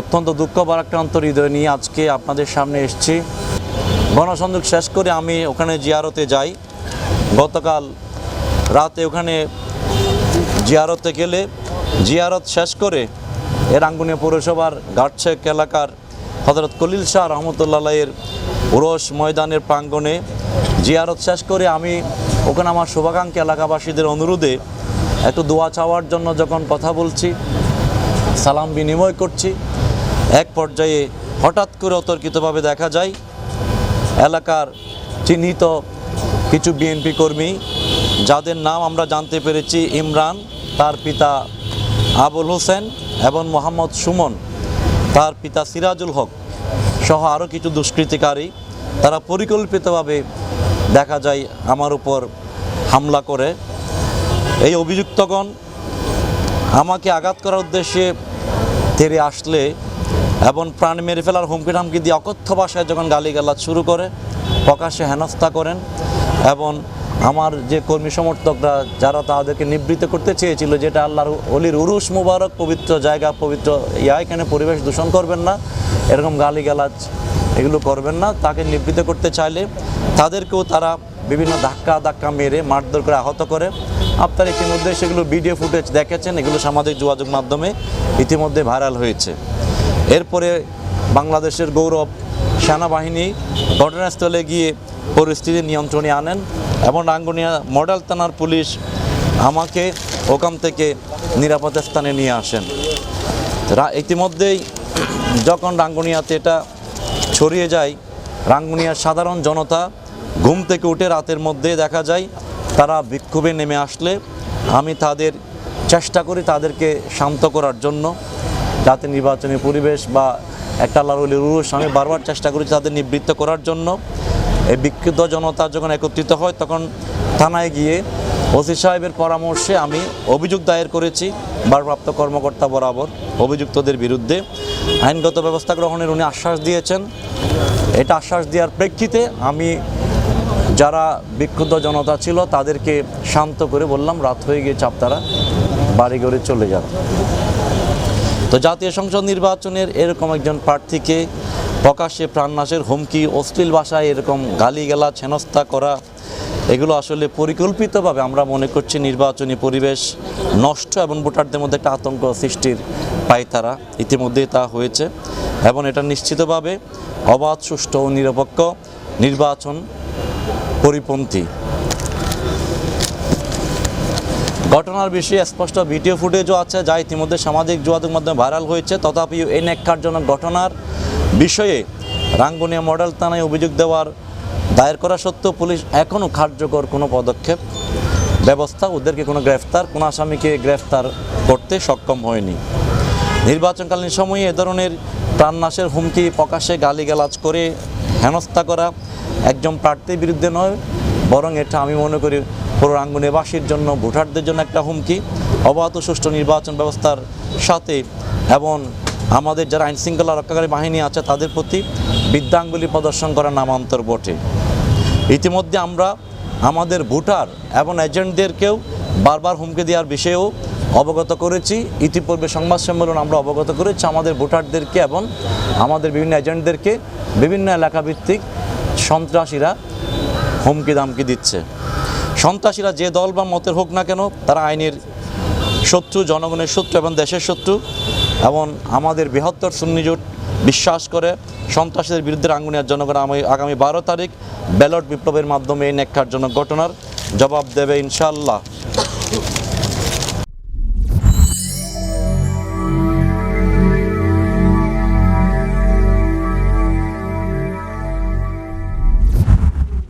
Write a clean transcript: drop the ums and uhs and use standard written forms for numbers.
অত্যন্ত দুঃখ ভারাক্রান্ত হৃদয় নিয়ে আজকে আপনাদের সামনে এসেছি। গণসংযোগ শেষ করে আমি ওখানে জিয়ারতে যাই। গতকাল রাতে ওখানে জিয়ারতে গেলে জিয়ারত শেষ করে রাঙ্গুনিয়া পৌরসভার গাটশেখ এলাকার হযরত খলিল শাহ রহমতুল্লাহের উরস ময়দানের প্রাঙ্গণে জিয়ারত শেষ করে আমি ওখানে আমার শুভাকাঙ্ক্ষী এলাকাবাসীদের অনুরোধে একটু দোয়া চাওয়ার জন্য যখন কথা বলছি, সালাম বিনিময় করছি, এক পর্যায়ে হঠাৎ করে অতর্কিতভাবে দেখা যায় এলাকার চিহ্নিত কিছু বিএনপি কর্মী, যাদের নাম আমরা জানতে পেরেছি ইমরান, তার পিতা আবুল হোসেন এবং মোহাম্মদ সুমন, তার পিতা সিরাজুল হক সহ আরও কিছু দুষ্কৃতিকারী, তারা পরিকল্পিতভাবে দেখা যায় আমার উপর হামলা করে। এই অভিযুক্তগণ আমাকে আঘাত করার উদ্দেশ্যে তেড়ে আসলে এবং প্রাণ মেরে ফেলার হুমকি টামকি দিয়ে অকথ্য ভাষায় যখন গালিগালাজ শুরু করে, প্রকাশ্যে হেনস্থা করেন এবং আমার যে কর্মী সমর্থকরা যারা তাদেরকে নিবৃত্ত করতে চেয়েছিল, যেটা আল্লাহর অলির উরুস মুবারক, পবিত্র জায়গা, পবিত্র এখানে পরিবেশ দূষণ করবেন না, এরকম গালিগালাজ এগুলো করবেন না, তাকে নিবৃত্ত করতে চাইলে তাদেরকেও তারা বিভিন্ন ধাক্কা মেরে মারধর করে আহত করে। আপনারা ইতিমধ্যে সেগুলো ভিডিও ফুটেজ দেখেছেন, এগুলো সামাজিক যোগাযোগ মাধ্যমে ইতিমধ্যে ভাইরাল হয়েছে। এরপরে বাংলাদেশের গৌরব সেনাবাহিনী ঘটনাস্থলে গিয়ে পরিস্থিতি নিয়ন্ত্রণে আনেন এবং রাঙ্গুনিয়া মডেল থানার পুলিশ আমাকে ওখান থেকে নিরাপদ স্থানে নিয়ে আসেন। ইতিমধ্যেই যখন রাঙ্গুনিয়াতে এটা ছড়িয়ে যায়, রাঙ্গুনিয়ার সাধারণ জনতা ঘুম থেকে উঠে রাতের মধ্যে দেখা যায় তারা বিক্ষোভে নেমে আসলে আমি তাদের চেষ্টা করি তাদেরকে শান্ত করার জন্য, যাতে নির্বাচনী পরিবেশ বা একটা আল্লাহর ওলির উরুস, আমি বারবার চেষ্টা করি তাদের নিবৃত্ত করার জন্য। এই বিক্ষুব্ধ জনতা যখন একত্রিত হয় তখন থানায় গিয়ে ওসি সাহেবের পরামর্শে আমি অভিযোগ দায়ের করেছি ভারপ্রাপ্ত কর্মকর্তা বরাবর অভিযুক্তদের বিরুদ্ধে। আইনগত ব্যবস্থা গ্রহণের উনি আশ্বাস দিয়েছেন। এটা আশ্বাস দেওয়ার প্রেক্ষিতে আমি যারা বিক্ষুব্ধ জনতা ছিল তাদেরকে শান্ত করে বললাম, রাত হয়ে গিয়েছে, আপনারা বাড়ি ঘরে চলে যান। তো জাতীয় সংসদ নির্বাচনের এরকম একজন প্রার্থীকে প্রকাশ্যে প্রাণনাশের হুমকি, অশ্লীল ভাষায় এরকম গালিগালাজ হেনস্থা করা, এগুলো আসলে পরিকল্পিতভাবে আমরা মনে করছি নির্বাচনী পরিবেশ নষ্ট এবং ভোটারদের মধ্যে একটা আতঙ্ক সৃষ্টির পায়তারা ইতিমধ্যেই তা হয়েছে এবং এটা নিশ্চিতভাবে অবাধ, সুষ্ঠু ও নিরপেক্ষ নির্বাচন পরিপন্থী। ঘটনার বিষয়ে স্পষ্ট ভিডিও ফুটেজও আছে যা ইতিমধ্যে সামাজিক যোগাযোগ মাধ্যমে ভাইরাল হয়েছে। তথাপিও এই ন্যাক্কারজনক ঘটনার বিষয়ে রাঙ্গুনিয়া মডেল থানায় অভিযোগ দায়ের করা সত্ত্বেও পুলিশ এখনও কার্যকর কোনো পদক্ষেপ ব্যবস্থা, ওদেরকে কোনো কোনো আসামিকে গ্রেফতার করতে সক্ষম হয়নি। নির্বাচনকালীন সময়ে এ ধরনের প্রাণনাশের হুমকি, প্রকাশ্যে গালিগালাজ করে হেনস্থা করা একজন প্রার্থীর বিরুদ্ধে নয়, বরং এটা আমি মনে করি পুরো রাঙ্গুনিয়াবাসীর জন্য, ভোটারদের জন্য একটা হুমকি। অবাধ ও সুষ্ঠু নির্বাচন ব্যবস্থার সাথে এবং আমাদের যারা আইনশৃঙ্খলা রক্ষাকারী বাহিনী আছে তাদের প্রতি বিদ্যাঙ্গুলি প্রদর্শন করা নামান্তর বটে। ইতিমধ্যে আমরা আমাদের ভোটার এবং এজেন্টদেরকেও বারবার হুমকি দেওয়ার বিষয়েও অবগত করেছি। ইতিপূর্বে সংবাদ সম্মেলন আমরা অবগত করেছি আমাদের ভোটারদেরকে এবং আমাদের বিভিন্ন এজেন্টদেরকে বিভিন্ন এলাকাভিত্তিক সন্ত্রাসীরা হুমকি দামকি দিচ্ছে। সন্ত্রাসীরা যে দল বা মতের হোক না কেন, তারা আইনের শত্রু, জনগণের শত্রু এবং দেশের শত্রু এবং আমাদের বৃহত্তর সুন্নি জোট বিশ্বাস করে সন্ত্রাসীদের বিরুদ্ধে রাঙ্গুনিয়ার জনগণ আগামী 12 তারিখ ব্যালট বিপ্লবের মাধ্যমে এই ন্যাক্কারজনক ঘটনার জবাব দেবে ইনশাআল্লাহ।